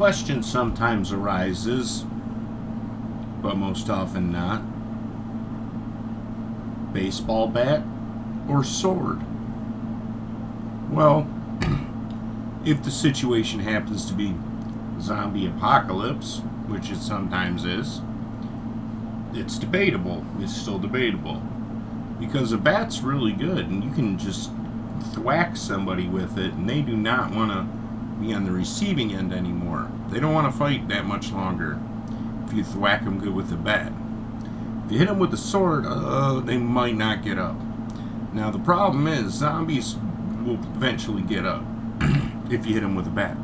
question sometimes arises, but most often not: baseball bat or sword? Well, if the situation happens to be zombie apocalypse, which it sometimes is, it's debatable. It's still debatable. Because a bat's really good, and you can just thwack somebody with it, and they do not want to be on the receiving end anymore. They don't want to fight that much longer if you thwack them good with a bat. If you hit them with a sword, they might not get up. Now, the problem is, zombies will eventually get up if you hit them with a bat.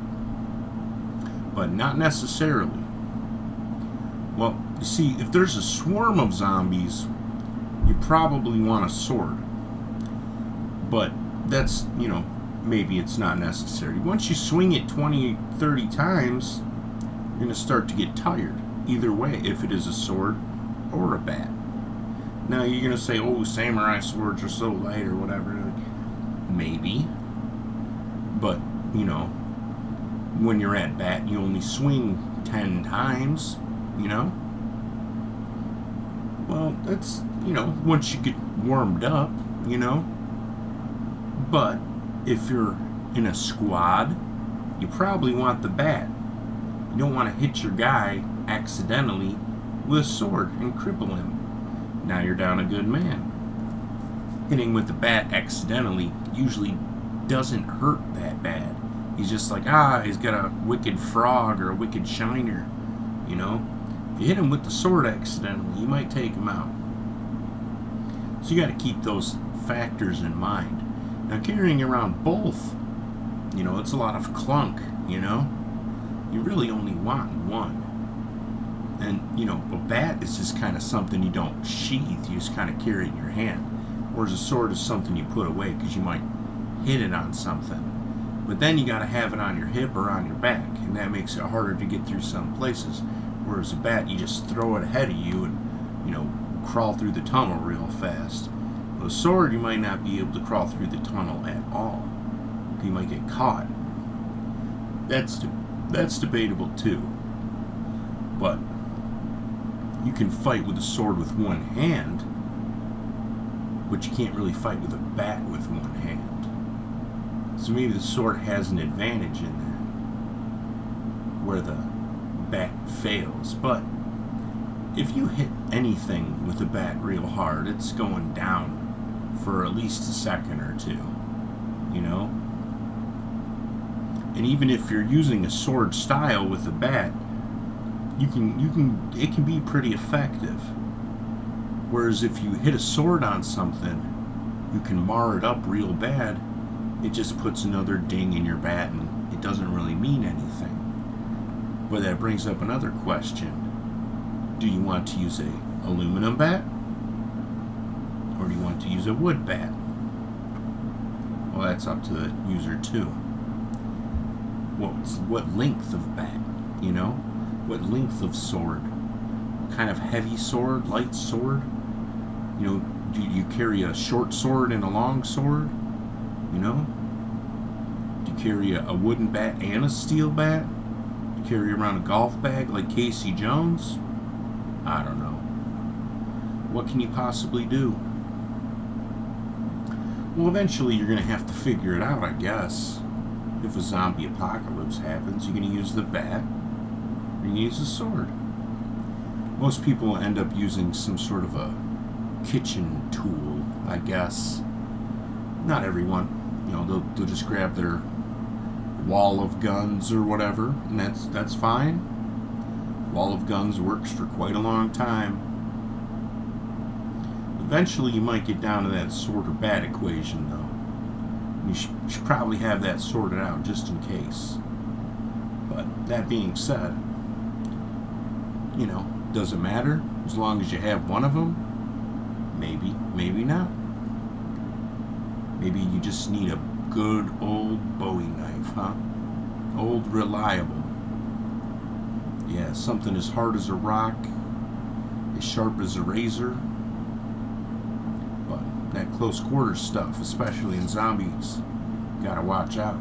But not necessarily. Well, you see, if there's a swarm of zombies, you probably want a sword. But that's, maybe it's not necessary. Once you swing it 20, 30 times, you're going to start to get tired. Either way, if it is a sword or a bat. Now, you're going to say, oh, samurai swords are so light or whatever. Maybe. But, when you're at bat, you only swing 10 times, Well, that's, once you get warmed up, But if you're in a squad, you probably want the bat. You don't want to hit your guy accidentally with a sword and cripple him. Now you're down a good man. Hitting with the bat accidentally usually doesn't hurt that bad. He's just like, he's got a wicked frog or a wicked shiner, If you hit him with the sword accidentally, you might take him out. So you got to keep those factors in mind. Now, carrying around both, it's a lot of clunk, You really only want one. And, a bat is just kind of something you don't sheath. You just kind of carry it in your hand. Whereas a sword is something you put away because you might hit it on something. But then you got to have it on your hip or on your back. And that makes it harder to get through some places. Whereas a bat, you just throw it ahead of you and, crawl through the tunnel real fast. With a sword, you might not be able to crawl through the tunnel at all. You might get caught. That's debatable too. But you can fight with a sword with one hand, but you can't really fight with a bat with one hand. So maybe the sword has an advantage in that, where the bat fails. But if you hit anything with a bat real hard, it's going down for at least a second or two, And even if you're using a sword style with a bat, it can be pretty effective. Whereas if you hit a sword on something, you can mar it up real bad. It just puts another ding in your bat, and it doesn't really mean anything. But that brings up another question. Do you want to use a aluminum bat? Or do you want to use a wood bat? Well, that's up to the user too. What length of bat, What length of sword? What kind of heavy sword, light sword? Do you carry a short sword and a long sword? Do you carry a wooden bat and a steel bat? Do you carry around a golf bag like Casey Jones? I don't know. What can you possibly do? Well, eventually you're going to have to figure it out, I guess. If a zombie apocalypse happens, you're going to use the bat, or you're going to use the sword. Most people end up using some sort of a kitchen tool, I guess. Not everyone. They'll just grab their wall of guns or whatever, and that's fine. Wall of guns works for quite a long time. Eventually you might get down to that sword or bat equation, though. You should probably have that sorted out just in case. But that being said, does it matter? As long as you have one of them? Maybe, maybe not. Maybe you just need a good old Bowie knife, huh? Old reliable. Yeah, something as hard as a rock, as sharp as a razor. But that close quarters stuff, especially in zombies, gotta watch out.